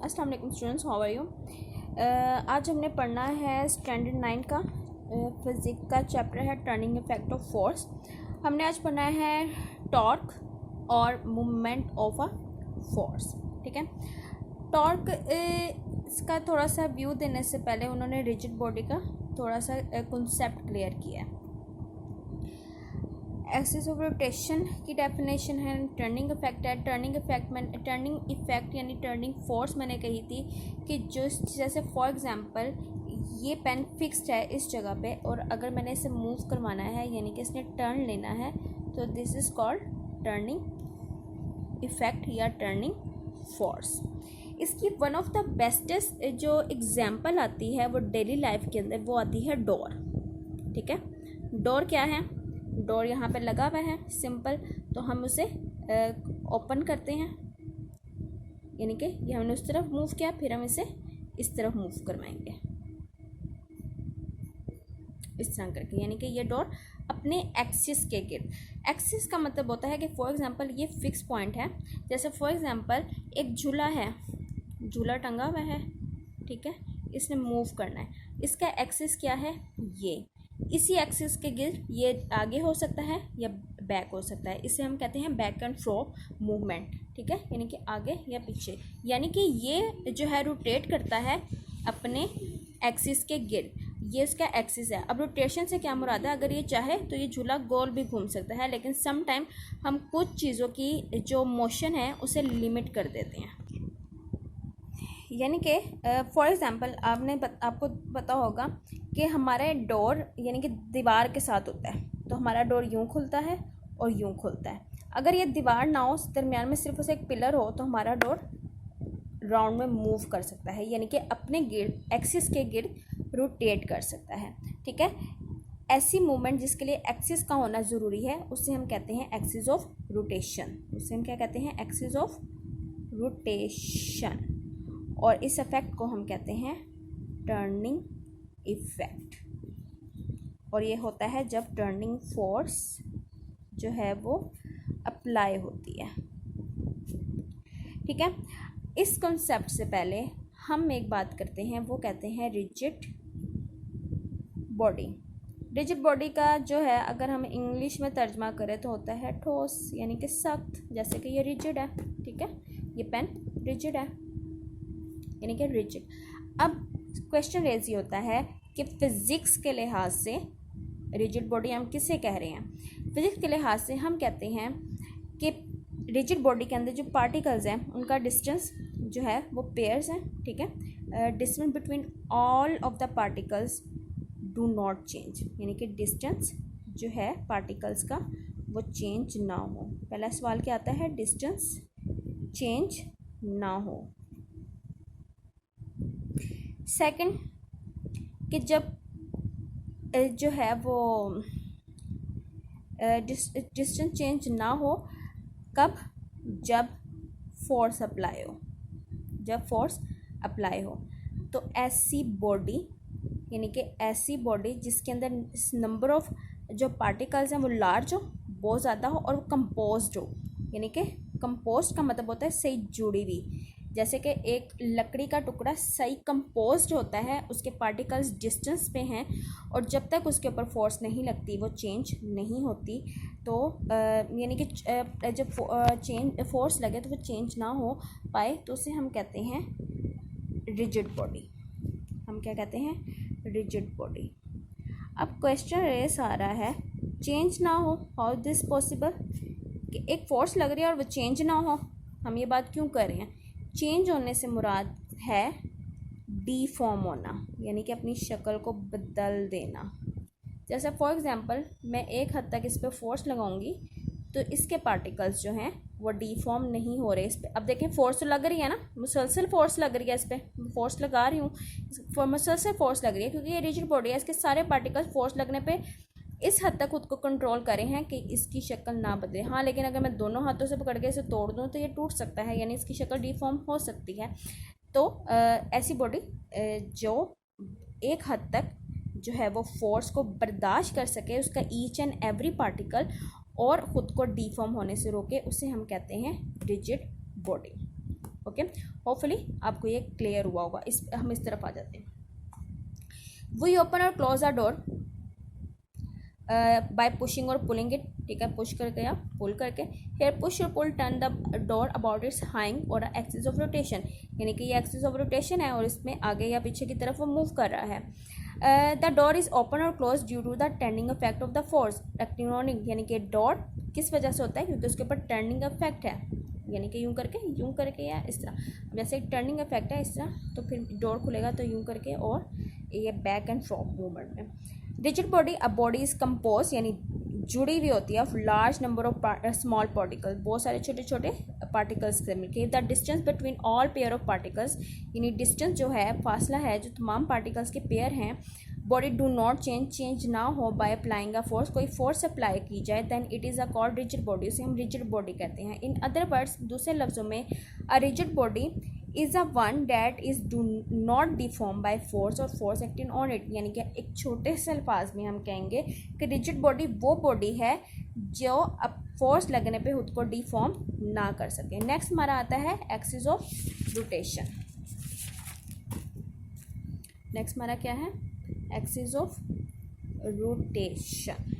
अस्सलाम वालेकुम students, how are you. आज हमने पढ़ना है स्टैंडर्ड 9 का फिज़िक्स का चैप्टर है टर्निंग इफेक्ट ऑफ फोर्स। हमने आज पढ़ना है टॉर्क और मूवमेंट ऑफ अ फोर्स। ठीक है, टॉर्क इसका थोड़ा सा व्यू देने से पहले उन्होंने रिजिड बॉडी का थोड़ा सा कॉन्सेप्ट क्लियर किया है। एक्सिस ऑफ रोटेशन की डेफिनेशन है, टर्निंग इफेक्ट है। टर्निंग इफेक्ट यानी टर्निंग फोर्स मैंने कही थी कि जो जैसे फॉर एग्जांपल ये पेन फिक्स्ड है इस जगह पे और अगर मैंने इसे मूव करवाना है यानी कि इसने टर्न लेना है तो this is called turning effect या टर्निंग फोर्स। इसकी वन ऑफ द बेस्टेस्ट जो एग्जांपल आती है वो डेली लाइफ के अंदर वो आती है डोर। ठीक है, डोर क्या है? डोर यहाँ पे लगा हुआ है सिंपल, तो हम उसे ओपन करते हैं यानी कि ये हमने उस तरफ मूव किया, फिर हम इसे इस तरफ मूव करवाएंगे इस तरह करके, यानी कि ये डोर अपने एक्सिस के गिर्द। एक्सिस का मतलब होता है कि फॉर एग्जांपल ये फिक्स पॉइंट है, जैसे फॉर एग्जांपल एक झूला है, झूला टंगा हुआ है, ठीक है, इसने मूव करना है, इसका एक्सिस क्या है? ये इसी एक्सिस के गिर्द ये आगे हो सकता है या बैक हो सकता है, इसे हम कहते हैं बैक एंड फ्रो मूवमेंट। ठीक है, यानी कि आगे या पीछे, यानी कि ये जो है रोटेट करता है अपने एक्सिस के गिर्द, ये इसका एक्सिस है। अब रोटेशन से क्या मुराद है? अगर ये चाहे तो ये झूला गोल भी घूम सकता है, लेकिन सम टाइम हम कुछ चीज़ों की जो मोशन है उसे लिमिट कर देते हैं। यानी कि फॉर एग्ज़ाम्पल आपको पता होगा कि हमारा डोर यानी कि दीवार के साथ होता है, तो हमारा डोर यूँ खुलता है और यूँ खुलता है। अगर ये दीवार ना हो, दरमियान में सिर्फ उसे एक पिलर हो, तो हमारा डोर राउंड में मूव कर सकता है, यानी कि अपने गिर्द एक्सिस के गिर्द रोटेट कर सकता है। ठीक है, ऐसी मूवमेंट जिसके लिए एक्सिस का होना ज़रूरी है उसे हम कहते हैं एक्सिस ऑफ रोटेशन। उसे हम क्या कहते हैं? Axis of rotation. और इस इफेक्ट को हम कहते हैं टर्निंग इफेक्ट। और ये होता है जब टर्निंग फोर्स जो है वो अप्लाई होती है। ठीक है, इस कॉन्सेप्ट से पहले हम एक बात करते हैं, वो कहते हैं रिजिड बॉडी। रिजिड बॉडी का जो है अगर हम इंग्लिश में तर्जमा करें तो होता है ठोस यानी कि सख्त, जैसे कि ये रिजिड है। ठीक है, ये पेन रिजिड है यानी कि रिजिड। अब क्वेश्चन रेज ही होता है कि फिज़िक्स के लिहाज से रिजिड बॉडी हम किसे कह रहे हैं? फिज़िक्स के लिहाज से हम कहते हैं कि रिजिड बॉडी के अंदर जो पार्टिकल्स हैं उनका डिस्टेंस जो है वो पेयर्स हैं। ठीक है, distance between all of the particles do not change, यानी कि डिस्टेंस जो है पार्टिकल्स का वो चेंज ना हो। पहला सवाल क्या आता है? डिस्टेंस चेंज ना हो। सेकंड कि जब जो है वो डिस्टेंस चेंज ना हो, कब? जब फोर्स अप्लाई हो। जब फोर्स अप्लाई हो तो ऐसी बॉडी यानी कि ऐसी बॉडी जिसके अंदर नंबर ऑफ जो पार्टिकल्स हैं वो लार्ज हो, बहुत ज़्यादा हो, और कंपोज्ड हो। यानी कि कंपोज्ड का मतलब होता है सही जुड़ी हुई, जैसे कि एक लकड़ी का टुकड़ा सही कंपोज्ड होता है, उसके पार्टिकल्स डिस्टेंस पे हैं और जब तक उसके ऊपर फोर्स नहीं लगती वो चेंज नहीं होती। तो यानी कि जब फोर्स लगे तो वो चेंज ना हो पाए तो उसे हम कहते हैं रिजिड बॉडी। हम क्या कहते हैं? Rigid body. अब क्वेश्चन रेस आ रहा है, चेंज ना हो, हाउ दिस पॉसिबल? कि एक फोर्स लग रही है और वो चेंज ना हो, हम ये बात क्यों कर रहे हैं? चेंज होने से मुराद है डीफॉर्म होना, यानी कि अपनी शक्ल को बदल देना। जैसे फॉर एग्जांपल मैं एक हद तक इस पर फोर्स लगाऊंगी तो इसके पार्टिकल्स जो हैं वो डीफॉर्म नहीं हो रहे इस पर। अब देखें फोर्स तो लग रही है ना, मुसलसल फोर्स लग रही है, इस पर फोर्स लगा रही हूँ, मुसलसल फोर्स लग रही है क्योंकि ये रिजिड बॉडी है, इसके सारे पार्टिकल्स फोर्स लगने पे इस हद तक खुद को कंट्रोल करें हैं कि इसकी शक्ल ना बदले। हाँ, लेकिन अगर मैं दोनों हाथों से पकड़ के इसे तोड़ दूँ तो ये टूट सकता है, यानी इसकी शक्ल डिफॉर्म हो सकती है। तो ऐसी बॉडी जो एक हद तक जो है वो फोर्स को बर्दाश्त कर सके, उसका ईच एंड एवरी पार्टिकल, और ख़ुद को डिफॉर्म होने से रोके, उसे हम कहते हैं रिजिड बॉडी। ओके, होपफुली आपको ये क्लियर हुआ होगा। हम इस तरफ आ जाते हैं। वी ओपन और close our door by pushing और पुलिंग इट, ठीक है, पुश करके या पुल करके। हेयर पुश और pull turn the door about its hinge और एक्सिस ऑफ रोटेशन, यानी कि ये एक्सिस ऑफ रोटेशन है और इसमें आगे या पीछे की तरफ वो मूव कर रहा है। द डोर इज ओपन और close due to the turning effect of the force acting on it, यानी कि डोर किस वजह से होता है, क्योंकि उसके ऊपर टर्निंग इफेक्ट है, यानी कि यूं करके या इस तरह। जैसे एक टर्निंग इफेक्ट है इस तरह, तो फिर डोर खुलेगा तो यूं करके और ये बैक एंड फ्रॉक मूवमेंट में। रिजिड बॉडी, अब बॉडी इज कंपोज यानी जुड़ी हुई होती है of large number of small particles, बहुत सारे छोटे छोटे पार्टिकल्स से मिलकर। The distance between all pair of particles, यानी डिस्टेंस जो है, फासला है जो तमाम पार्टिकल्स के पेयर हैं, बॉडी डू नॉट चेंज ना हो बाय अप्लाइंग अ फोर्स, कोई फोर्स अप्लाई की जाए, then it is a called rigid body, उसे हम रिजिड बॉडी कहते हैं। इन अदर वर्ड्स, दूसरे लफ्ज़ों में, a rigid body is a one that is do not deform by force और फोर्स एक्टिंग ऑन इट, यानी कि एक छोटे से अल्फाज में हम कहेंगे कि रिजिड बॉडी वो बॉडी है जो अब फोर्स लगने पे खुद को डिफॉर्म ना कर सके। नेक्स्ट हमारा आता है एक्सिस ऑफ रोटेशन। नेक्स्ट हमारा क्या है, एक्सिस ऑफ रोटेशन।